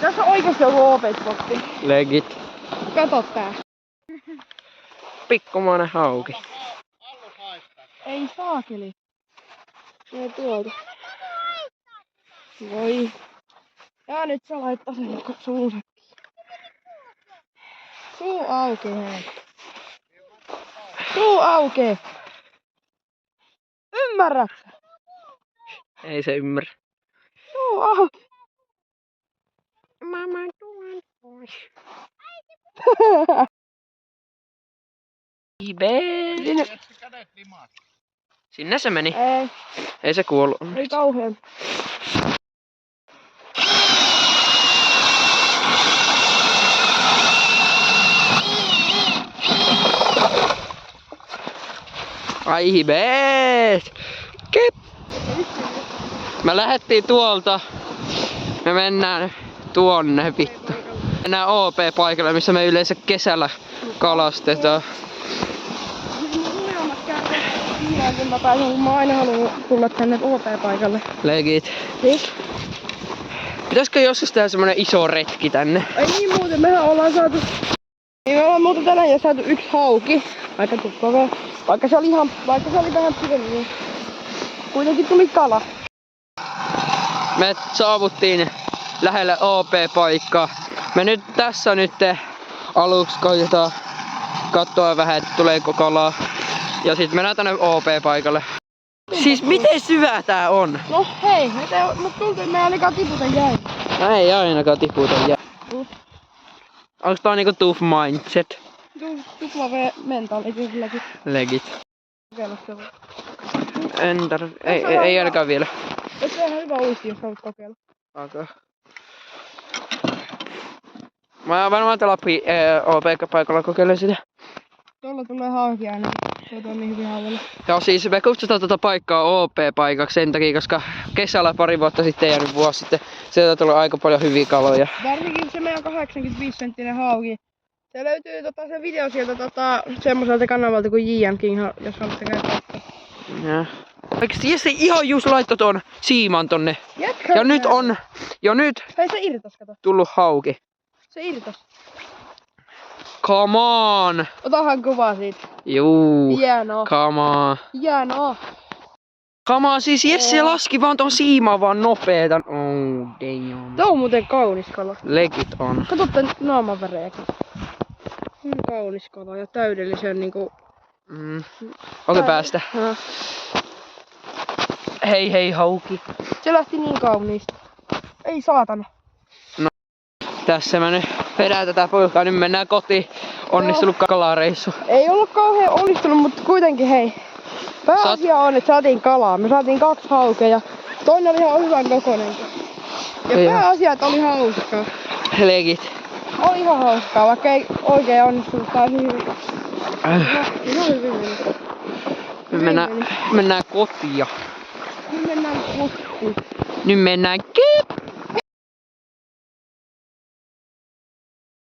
Tässä on oikeesti joku OP-spotti. Legit. Kato tää. Pikkumainen hauki. Ei saakeli. Ei tuolta. Voi. Ja nyt sä laittaa sen suusäkkiin. Suu aukee hei. Suu aukee. Ymmärrät sä? Ei se ymmärrä. Suu aukee. Mama tuon pois. Sinne se meni. Ei. Ei se kuollut. Ei kauhean. Ai hibeet! Kep! Me lähettiin tuolta. Me mennään tuonne vittu. Mennään OP-paikalle, missä me yleensä kesällä kalastetaan. Kun mä pääsen, kun mä aina haluan tulla tänne OP-paikalle. Legit. Siis? Pitäisikö joskus tehdä semmonen iso retki tänne? Ei niin muuten, mehän ollaan saatu... Niin me ollaan muuten tänään jo saatu 1 hauki. Aika tukkava. Vaikka se oli vähän pidemmin, niin kuitenkin tuli kala. Me saavuttiin lähelle OP-paikkaa. Me nyt tässä aluksi koitetaan katsoa vähän, että tuleeko kalaa. Ja sit mennään tänne OP-paikalle. Siis miten syvää tää on? No hei, mut tuntuu, että me ainakaan tiputa jäi. Ei ainakaan tiputa jäi. Onks tää niinku tough mindset? Tupla V-mentaali silläkin. Legit. Kokeilla se voi. Ei ainakaan vielä. Et se on ihan hyvä uisti, jos haluat kokeilla. Okay. Mä varmaan tällä OP-paikalla kokeilen sitä. Tuolla tulee hauki aina. Se on niin hyvin hauella. Joo, siis me kutsutaan tuota paikkaa OP-paikaksi sen takia, koska kesällä pari vuotta sitten ja nyt vuosi sitten sieltä tuli aika paljon hyviä kaloja. Varsinkin se meidän 85-senttinen hauki. Se löytyy se video sieltä semmoiselta kanavalta kuin JM King, jos haluatte käydä katsoa. Ja. Oikeesti Jesse ihan just laittoi ton siiman tonne. Jätkä Ja nyt on hei se irtos, kato. tullut hauki. Se irtos. Come on! Otahan kuva siitä. Juu. Hienoa. Come on. Hienoa. Come on, siis Jesse laski vaan ton siiman vaan nopeeta. Oh damn. Tuo on muuten kaunis kala. Legit on. Kato tän naaman värejäkin. Kaunis kala ja täydellisen niinku... Okei, päästä. Ja. Hei hauki. Se lähti niin kauniista. Ei saatana. Tässä mä nyt vedän tätä pulkkaa, nyt mennään kotiin. Onnistunut kalareissu. Ei ollut kauhean onnistunut, mutta kuitenkin hei. Pääasia on, että saatiin kalaa. Me saatiin 2 haukea ja toinen oli ihan hyvän kokoinenkin. Ja pääasia, että oli hauskaa. Legit. Oli ihan hauskaa, vaikka ei oikein onnistunut täysin hyvin. Ihan hyvin. Mennään kotiin. Nyt mennään kotiin. Nyt mennään